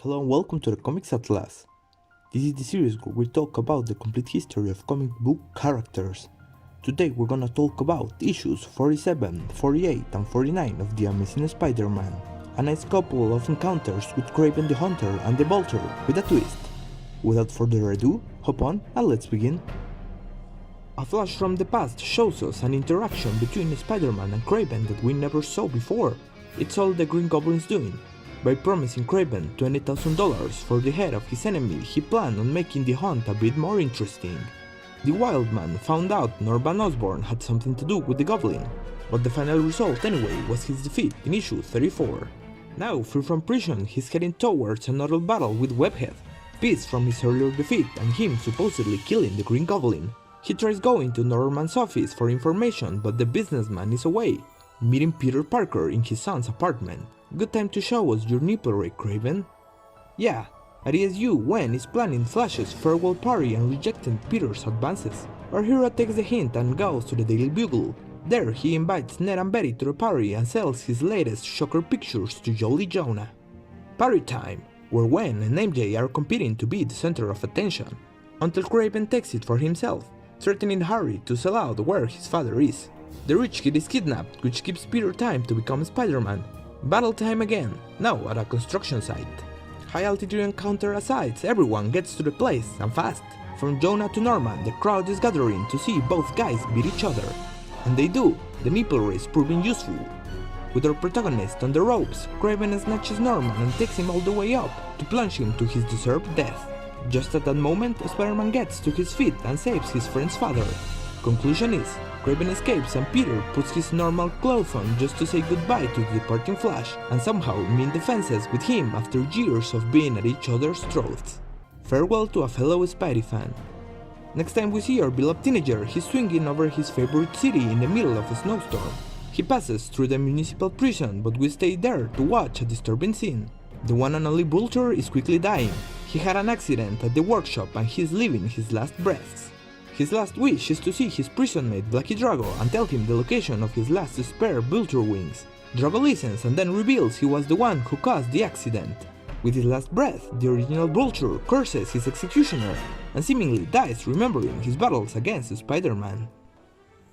Hello and welcome to the Comics Atlas. This is the series where we talk about the complete history of comic book characters. Today we're gonna talk about issues 47, 48 and 49 of The Amazing Spider-Man. A nice couple of encounters with Kraven the Hunter and the Vulture with a twist. Without further ado, hop on and let's begin. A flash from the past shows us an interaction between Spider-Man and Kraven that we never saw before. It's all the Green Goblin's doing. By promising Kraven $20,000 for the head of his enemy, he planned on making the hunt a bit more interesting. The Wild Man found out Norman Osborn had something to do with the Goblin, but the final result anyway was his defeat in issue 34. Now, free from prison, he's heading towards another battle with Webhead, pissed from his earlier defeat and him supposedly killing the Green Goblin. He tries going to Norman's office for information, but the businessman is away, meeting Peter Parker in his son's apartment. Good time to show us your nipple ray, Kraven. Yeah, at ESU, Gwen is planning Flash's farewell party and rejecting Peter's advances. Our hero takes the hint and goes to the Daily Bugle. There he invites Ned and Betty to the party and sells his latest shocker pictures to Jolly Jonah. Party time, where Gwen and MJ are competing to be the center of attention, until Kraven takes it for himself, threatening Harry to sell out where his father is. The rich kid is kidnapped, which gives Peter time to become Spider-Man. Battle time again, now at a construction site. High altitude encounter aside, everyone gets to the place, and fast. From Jonah to Norman, the crowd is gathering to see both guys beat each other. And they do, the nipple race proving useful. With our protagonist on the ropes, Kraven snatches Norman and takes him all the way up, to plunge him to his deserved death. Just at that moment, Spider-Man gets to his feet and saves his friend's father. Conclusion is, Kraven escapes and Peter puts his normal clothes on just to say goodbye to the departing Flash and somehow mend the fences with him after years of being at each other's throats. Farewell to a fellow Spidey fan. Next time we see our beloved teenager, he's swinging over his favorite city in the middle of a snowstorm. He passes through the municipal prison, but we stay there to watch a disturbing scene. The one and only Vulture is quickly dying. He had an accident at the workshop and he's living his last breaths. His last wish is to see his prison mate Blacky Drago and tell him the location of his last spare Vulture wings. Drago listens and then reveals he was the one who caused the accident. With his last breath, the original Vulture curses his executioner and seemingly dies remembering his battles against Spider-Man.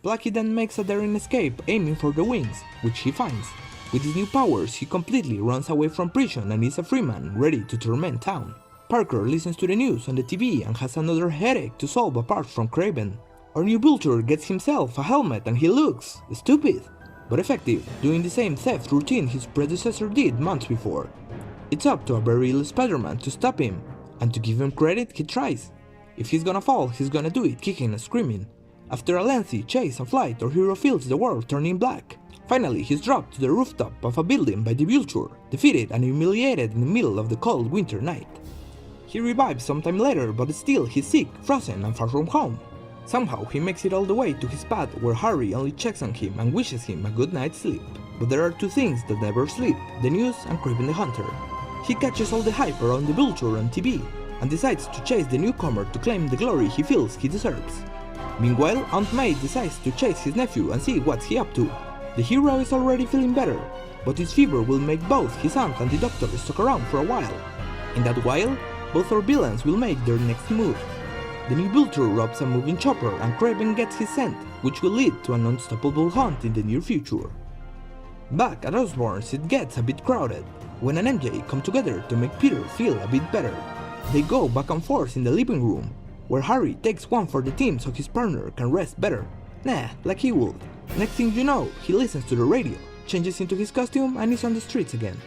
Blacky then makes a daring escape aiming for the wings, which he finds. With his new powers, he completely runs away from prison and is a free man ready to torment town. Parker listens to the news on the TV and has another headache to solve apart from Kraven. Our new Vulture gets himself a helmet and he looks stupid, but effective, doing the same theft routine his predecessor did months before. It's up to a very ill Spider-Man to stop him, and to give him credit, he tries. If he's gonna fall, he's gonna do it kicking and screaming. After a lengthy chase and flight, our hero feels the world turning black. Finally, he's dropped to the rooftop of a building by the Vulture, defeated and humiliated in the middle of the cold winter night. He revives sometime later, but still he's sick, frozen and far from home. Somehow he makes it all the way to his pad where Harry only checks on him and wishes him a good night's sleep. But there are two things that never sleep, the news and Kraven the Hunter. He catches all the hype around the Vulture on TV and decides to chase the newcomer to claim the glory he feels he deserves. Meanwhile, Aunt May decides to chase his nephew and see what's he up to. The hero is already feeling better, but his fever will make both his aunt and the doctor stuck around for a while. In that while, both our villains will make their next move. The new Vulture robs a moving chopper and Kraven gets his scent, which will lead to an unstoppable hunt in the near future. Back at Osborn's, it gets a bit crowded. When and MJ come together to make Peter feel a bit better. They go back and forth in the living room, where Harry takes one for the team so his partner can rest better. Nah, like he would. Next thing you know, he listens to the radio, changes into his costume and is on the streets again.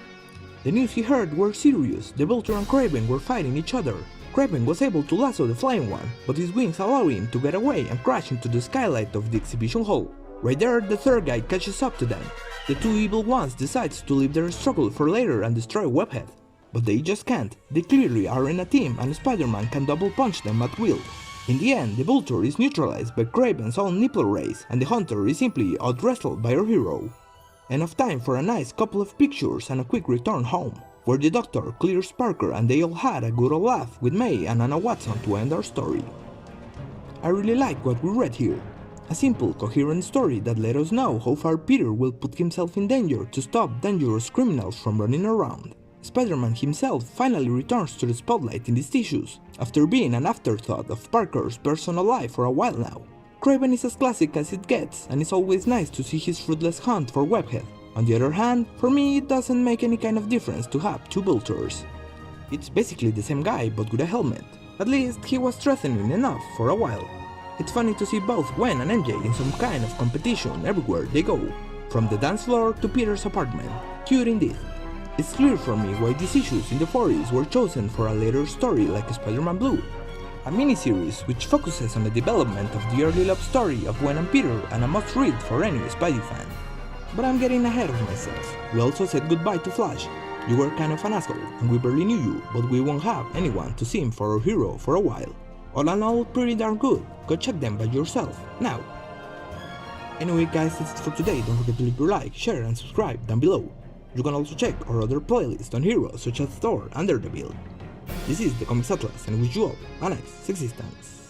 The news he heard were serious. The Vulture and Kraven were fighting each other. Kraven was able to lasso the flying one, but his wings allow him to get away and crash into the skylight of the exhibition hall. Right there, the third guy catches up to them. The two evil ones decide to leave their struggle for later and destroy Webhead. But they just can't. They clearly are in a team and Spider-Man can double punch them at will. In the end, the Vulture is neutralized by Kraven's own nipple rays and the Hunter is simply out-wrestled by our hero. Enough time for a nice couple of pictures and a quick return home, where the doctor clears Parker and they all had a good old laugh with May and Anna Watson to end our story. I really like what we read here. A simple, coherent story that let us know how far Peter will put himself in danger to stop dangerous criminals from running around. Spider-Man himself finally returns to the spotlight in these tissues, after being an afterthought of Parker's personal life for a while now. Kraven is as classic as it gets, and it's always nice to see his fruitless hunt for Webhead. On the other hand, for me it doesn't make any kind of difference to have two Vultures. It's basically the same guy but with a helmet. At least he was threatening enough for a while. It's funny to see both Gwen and MJ in some kind of competition everywhere they go, from the dance floor to Peter's apartment. Cute indeed. It's clear for me why these issues in the 40s were chosen for a later story like Spider-Man Blue, a miniseries which focuses on the development of the early love story of Gwen and Peter and a must-read for any Spidey fan. But I'm getting ahead of myself. We also said goodbye to Flash. You were kind of an asshole, and we barely knew you, but we won't have anyone to see him for our hero for a while. All in all, pretty darn good. Go check them by yourself, now. Anyway guys, that's it for today. Don't forget to leave your like, share and subscribe down below. You can also check our other playlists on heroes such as Thor and Daredevil. This is the Comics Atlas, and I wish you all a nice existence.